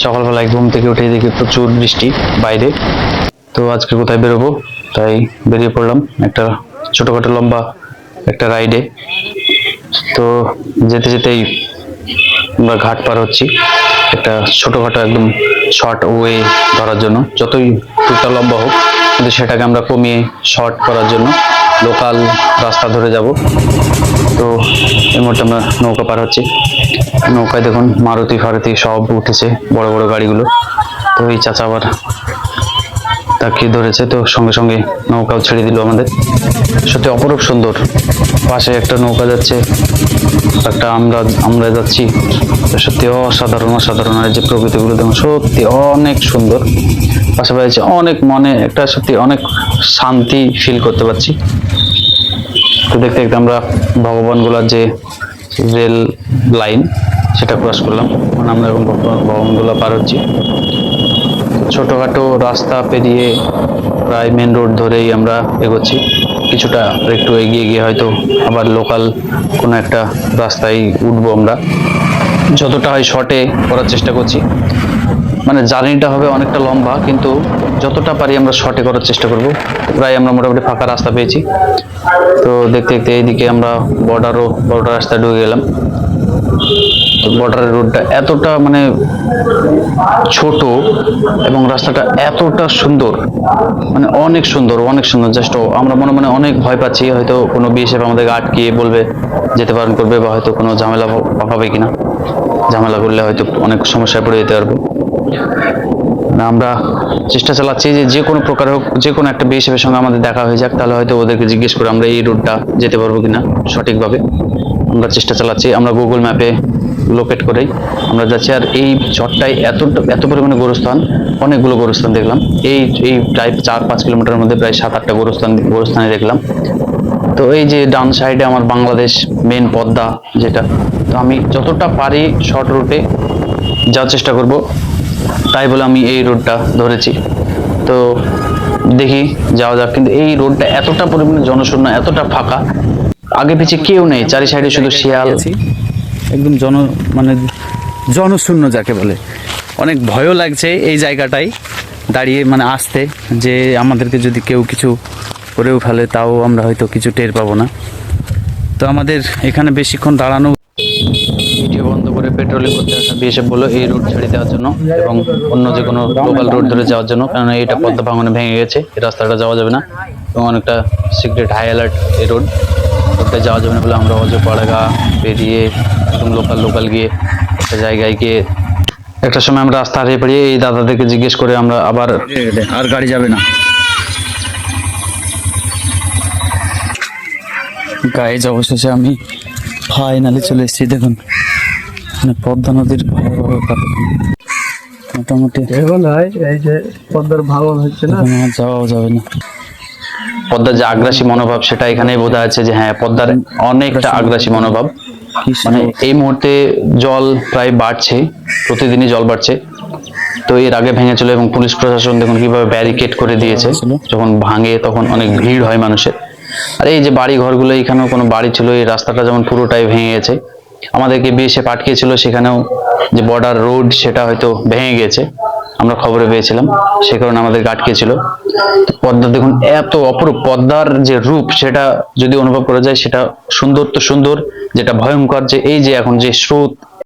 সকালবেলায় ঘুম থেকে উঠে দেখি প্রচুর বৃষ্টি বাইরে। তো আজকে কোথায় বেরোবো তাই বেরিয়ে পড়লাম একটা ছোটখাটো লম্বা একটা রাইডে। তো যেতে যেতেই আমরা ঘাট পার হচ্ছি একটা ছোটখাটো একদম শর্ট ওয়ে ধরার জন্য। যতই টুকটা লম্বা হোক কিন্তু সেটাকে আমরা কমিয়ে শর্ট করার জন্য লোকাল রাস্তা ধরে যাব। তো এই মুহূর্তে আমরা নৌকা পার হচ্ছি। নৌকায় দেখুন মারুতি ফারুতি সব উঠেছে, বড় বড় গাড়িগুলো। তো এই চাচা আবার তাকিয়ে ধরেছে, তো সঙ্গে সঙ্গে নৌকাও ছেড়ে দিল আমাদের। সত্যি অপরূপ সুন্দর। পাশে একটা নৌকা যাচ্ছে, একটা আমরা যাচ্ছি। সত্যি অসাধারণ অসাধারণ। আর যে প্রকৃতিগুলো দেখুন সত্যি অনেক সুন্দর। পাশাপাশি অনেক মনে একটা সত্যি অনেক শান্তি ফিল করতে পারছি। তো দেখতে দেখতে আমরা ভগবানগোলার যে রেল লাইন সেটা ক্রস করলাম। মানে আমরা এখন ভগবানগোলা পার হচ্ছি। ছোটখাটো রাস্তা পেরিয়ে প্রায় মেন রোড ধরেই আমরা এগোচ্ছি। কিছুটা একটু এগিয়ে গিয়ে হয়তো আবার লোকাল কোনো একটা রাস্তায় উঠবো আমরা। যতটা হয় শর্টে করার চেষ্টা করছি। মানে জার্নিটা হবে অনেকটা লম্বা, কিন্তু যতটা পারি আমরা শর্টে করার চেষ্টা করব। প্রায় আমরা মোটামুটি ফাঁকা রাস্তা পেয়েছি। তো দেখতে দেখতে এইদিকে আমরা বর্ডার রাস্তায় ঢুকে গেলাম। তো বর্ডারের রোডটা এতটা মানে ছোট এবং রাস্তাটা এতটা সুন্দর, মানে অনেক সুন্দর অনেক সুন্দর। জাস্ট আমরা মনে মনে অনেক ভয় পাচ্ছি হয়তো কোনো বিএসএফ আমাদেরকে আটকিয়ে বলবে, যেতে বারণ করবে, বা হয়তো কোনো ঝামেলা পাকাবে কিনা। ঝামেলা করলে হয়তো অনেক সমস্যায় পড়ে যেতে পারবো। আমরা চেষ্টা চালাচ্ছি যে যে কোনো প্রকার হোক, যে কোনো একটা বিএসএফ এর সঙ্গে আমাদের দেখা হয়ে যাক, তাহলে হয়তো ওদেরকে জিজ্ঞেস করে আমরা এই রুটটা যেতে পারবো কিনা সঠিকভাবে। আমরা চেষ্টা চালাচ্ছি। আমরা গুগল ম্যাপে লোকেট করেই আমরা যাচ্ছি। আর এই চটটায় এত পরিমাণে গোরস্থান, অনেকগুলো গোরস্থান দেখলাম। এই প্রায় 4-5 কিলোমিটারের মধ্যে প্রায় 7-8টা গোরস্থানে দেখলাম। তো এই যে ডান সাইডে আমার বাংলাদেশ মেন পদ্মা যেটা, তো আমি যতটা পারি শর্ট রুটে যাওয়ার চেষ্টা করব, তাই বলে আমি এই রোডটা ধরেছি। তো দেখি যাওয়া যাক। কিন্তু এই রোডটা এতটা পরিমাণে জনশূন্য, এতটা ফাঁকা, আগে পিছে কেউ নেই, চারি সাইডে শুধু শিয়াল। একদম মানে জনশূন্য যাকে বলে। অনেক ভয়ও লাগছে এই জায়গাটায় দাঁড়িয়ে, মানে আসতে, যে আমাদেরকে যদি কেউ কিছু করেও ফেলে তাও আমরা হয়তো কিছু টের পাবো না। তো আমাদের এখানে বেশিক্ষণ দাঁড়ানো। ভিডিও বন্ধ করে পেট্রোলিং করতে আসা বিএসএফ বললো এই রোড ছেড়ে দেওয়ার জন্য এবং অন্য যে কোনো লোকাল রোড ধরে যাওয়ার জন্য, কারণ এটা পদ্মা ভাঙনে ভেঙে গেছে, এই রাস্তাটা যাওয়া যাবে না এবং অনেকটা সিক্রেট হাই অ্যালার্ট এই রোডটা যাওয়া যাবে না বলে আমরা অজপাড়াগা পেরিয়ে একদম লোকাল গিয়ে একটা জায়গায় গিয়ে একটা সময় আমরা রাস্তা হারিয়ে পড়িয়ে এই দাদাদেরকে জিজ্ঞেস করে আমরা আবার আর গাড়ি যাবে না। গাইজ অবশেষে আমি ফাইনালি চলে এসেছি। দেখুন মানে পদ্মা নদীর মোটামুটি এখন হয় এই যে পদ্মার ভাঙন হচ্ছে না, যাওয়াও যাবে না। পদ্মার যে আগ্রাসী মনোভাব সেটা এখানেই বোঝা যাচ্ছে যে হ্যাঁ, পদ্মার অনেকটা আগ্রাসী মনোভাব। মানে এই মুহূর্তে জল প্রায় বাড়ছে, প্রতিদিনই জল বাড়ছে। তো এর আগে ভেঙেছিল এবং পুলিশ প্রশাসন দেখুন কিভাবে ব্যারিকেড করে দিয়েছে। যখন ভাঙে তখন অনেক ভিড় হয় মানুষের। আর এই যে বাড়ি ঘরগুলো, এখানেও কোনো বাড়ি ছিল, এই রাস্তাটা যেমন পুরোটাই ভেঙে গেছে। আমাদেরকে বিএসএফ আটকেছিল, সেখানেও যে বর্ডার রোড সেটা হয়তো ভেঙে গেছে, আমরা খবরে পেয়েছিলাম, সে কারণে আমাদেরকে আটকেছিল। পদ্মা দেখুন এত অপরূপ, পদ্মার যে রূপ সেটা যদি অনুভব করা যায় সেটা সুন্দর তো সুন্দর, যেটা ভয়ঙ্কর যে এই যে এখন যে স্রোত